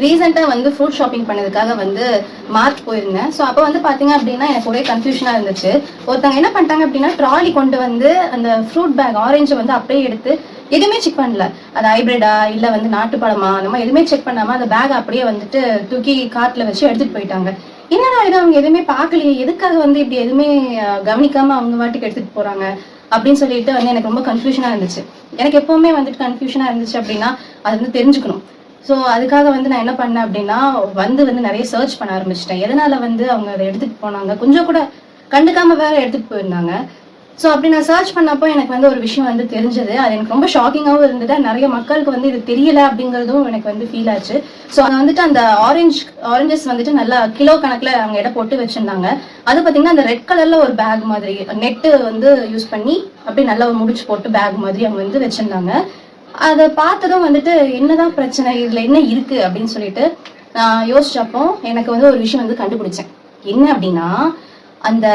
ரீசெண்டாக வந்து fruit shopping பண்ணதுக்காக வந்து மார்க் போயிருந்தேன். ஸோ அப்போ வந்து பார்த்தீங்க அப்படின்னா எனக்கு ஒரே கன்ஃபியூஷனாக இருந்துச்சு. ஒருத்தவங்க என்ன பண்ணிட்டாங்க அப்படின்னா ட்ராலி கொண்டு வந்து அந்த ஃப்ரூட் பேக் ஆரஞ்சை வந்து அப்படியே எடுத்து எதுவுமே செக் பண்ணல. அது ஹைபிரிடா இல்லை வந்து நாட்டுப்பழமா அந்த மாதிரி எதுவுமே செக் பண்ணாமல் அந்த பேக் அப்படியே வந்துட்டு தூக்கி கார்ட்டில் வச்சு எடுத்துகிட்டு போயிட்டாங்க. என்னடா இது அவங்க எதுவுமே பார்க்கலையே, எதுக்காக வந்து இப்படி எதுவுமே கவனிக்காம அவங்க வாட்டுக்கு எடுத்துகிட்டு போகிறாங்க அப்படின்னு சொல்லிட்டு வந்து எனக்கு ரொம்ப கன்ஃபியூஷனாக இருந்துச்சு. எனக்கு எப்பவுமே வந்துட்டு கன்ஃபியூஷனாக இருந்துச்சு அப்படின்னா அது வந்து தெரிஞ்சுக்கணும். ஸோ அதுக்காக வந்து நான் என்ன பண்ணேன் அப்படின்னா வந்து நிறைய சர்ச் பண்ண ஆரம்பிச்சிட்டேன். எதனால வந்து அவங்க அதை எடுத்துகிட்டு போனாங்க, கொஞ்சம் கூட கண்டுக்காம வேற எடுத்துகிட்டு போயிருந்தாங்க. ஸோ அப்படி நான் சர்ச் பண்ணப்போ எனக்கு வந்து ஒரு விஷயம் வந்து தெரிஞ்சது. அது எனக்கு ரொம்ப ஷாக்கிங்காகவும் இருந்தது. நிறைய மக்களுக்கு வந்து இது தெரியல அப்படிங்கிறதும் எனக்கு வந்து ஃபீல் ஆச்சு. ஸோ அதை வந்துட்டு அந்த ஆரஞ்சஸ் வந்துட்டு நல்லா கிலோ கணக்கில் அவங்க எடை போட்டு வச்சிருந்தாங்க. அது பார்த்தீங்கன்னா அந்த ரெட் கலர்ல ஒரு பேக் மாதிரி நெட்டு வந்து யூஸ் பண்ணி அப்படியே நல்லா முடிச்சு போட்டு பேக் மாதிரி அவங்க வந்து வச்சிருந்தாங்க. அதை பார்த்ததும் வந்துட்டு என்னதான் பிரச்சனை, இதுல என்ன இருக்கு அப்படின்னு சொல்லிட்டு நான் யோசிச்சப்போ எனக்கு வந்து ஒரு விஷயம் வந்து கண்டுபிடிச்சேன். என்ன அப்படின்னா அந்த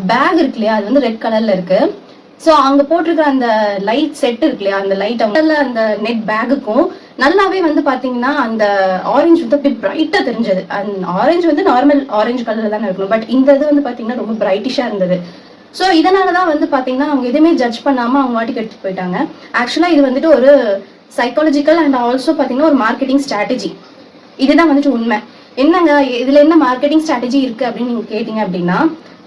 பேக் இருக்கு இல்லையா, அது வந்து ரெட் கலர்ல இருக்கு. ஸோ அங்க போட்டிருக்கிற அந்த லைட் செட் இருக்கு இல்லையா, அந்த லைட் அவங்க அந்த நெட் பேக்குக்கும் நல்லாவே வந்து பாத்தீங்கன்னா அந்த ஆரஞ்சு வந்து அப்படியே பிரைட்டா தெரிஞ்சது. அந்த ஆரஞ்சு வந்து நார்மல் ஆரஞ்சு கலர்ல தானே இருக்கணும், பட் இந்த இது வந்து பாத்தீங்கன்னா ரொம்ப பிரைட்டிஷா இருந்தது. ஸோ இதனாலதான் வந்து பாத்தீங்கன்னா அவங்க எதுவுமே ஜட்ஜ் பண்ணாம அவங்க வாட்டிக்கு எடுத்துட்டு போயிட்டாங்க. ஆக்சுவலா இது வந்துட்டு ஒரு சைக்காலஜிக்கல் அண்ட் ஆல்சோ பாத்தீங்கன்னா ஒரு மார்க்கெட்டிங் ஸ்ட்ராட்டஜி. இதுதான் வந்துட்டு உண்மை. என்னங்க இதுல என்ன மார்க்கெட்டிங் ஸ்ட்ராட்டஜி இருக்கு அப்படின்னு நீங்க கேட்டீங்க அப்படின்னா,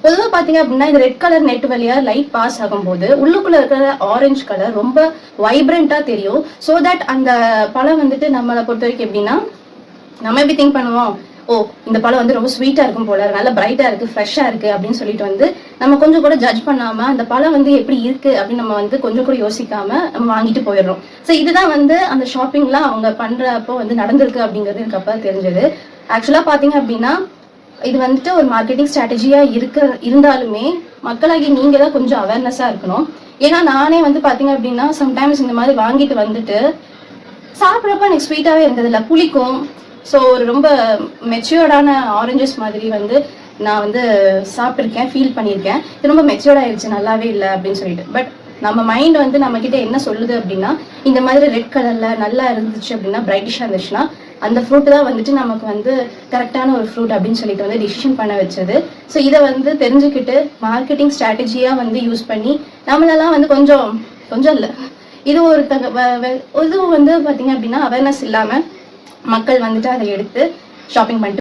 பொதுவாக பார்த்தீங்க அப்படின்னா இந்த ரெட் கலர் நெட் வழியா லைட் பாஸ் ஆகும்போது உள்ளுக்குள்ள இருக்கிற ஆரஞ்சு கலர் ரொம்ப வைப்ரண்டா தெரியும். ஸோ தட் அந்த பழம் வந்துட்டு நம்மளை பொறுத்த வரைக்கும் எப்படின்னா நம்ம எப்படி திங்க் பண்ணுவோம், ஓ இந்த பழம் வந்து ரொம்ப ஸ்வீட்டா இருக்கும் போல, நல்லா பிரைட்டா இருக்கு, ஃப்ரெஷ்ஷா இருக்கு அப்படின்னு சொல்லிட்டு வந்து நம்ம கொஞ்சம் கூட ஜட்ஜ் பண்ணாம அந்த பழம் வந்து எப்படி இருக்கு அப்படின்னு நம்ம வந்து கொஞ்சம் கூட யோசிக்காம நம்ம வாங்கிட்டு போயிடுறோம். ஸோ இதுதான் வந்து அந்த ஷாப்பிங்லாம் அவங்க பண்றப்போ வந்து நடந்திருக்கு அப்படிங்கிறது எனக்கு அப்போ தெரிஞ்சது. ஆக்சுவலா பாத்தீங்க அப்படின்னா இது வந்துட்டு ஒரு மார்க்கெட்டிங் ஸ்ட்ராட்டஜியா இருந்தாலுமே மக்களாகி நீங்க தான் கொஞ்சம் அவேர்னஸா இருக்கணும். ஏன்னா நானே வந்து பாத்தீங்க அப்படின்னா சம்டைம்ஸ் இந்த மாதிரி வாங்கிட்டு வந்துட்டு சாப்பிட்றப்ப எனக்கு ஸ்வீட்டாவே இருந்தது இல்லை, புளிக்கும். ஸோ ஒரு ரொம்ப மெச்சூர்டான ஆரஞ்சஸ் மாதிரி வந்து நான் வந்து சாப்பிட்ருக்கேன், ஃபீல் பண்ணியிருக்கேன். இது ரொம்ப மெச்சூர்ட் ஆயிடுச்சு, நல்லாவே இல்லை அப்படின்னு சொல்லிட்டு. பட் நம்ம மைண்ட் வந்து நம்ம கிட்ட என்ன சொல்லுது அப்படின்னா இந்த மாதிரி ரெட் கலர்ல நல்லா இருந்துச்சு அப்படின்னா பிரைட்டிஷா இருந்துச்சுன்னா அந்த ஃப்ரூட் தான் வந்துட்டு நமக்கு வந்து கரெக்டான ஒரு ஃப்ரூட் அப்படின்னு சொல்லிட்டு வந்து டிசிஷன் பண்ண வச்சது. ஸோ இதை வந்து தெரிஞ்சுக்கிட்டு மார்க்கெட்டிங் ஸ்ட்ராட்டஜியா வந்து யூஸ் பண்ணி நம்மளெல்லாம் வந்து கொஞ்சம் இல்லை, இது ஒரு இது வந்து பார்த்தீங்க அப்படின்னா அவேர்னஸ் இல்லாம மக்கள் வந்துட்டு அதை எடுத்து ஷாப்பிங் பண்ணிட்டு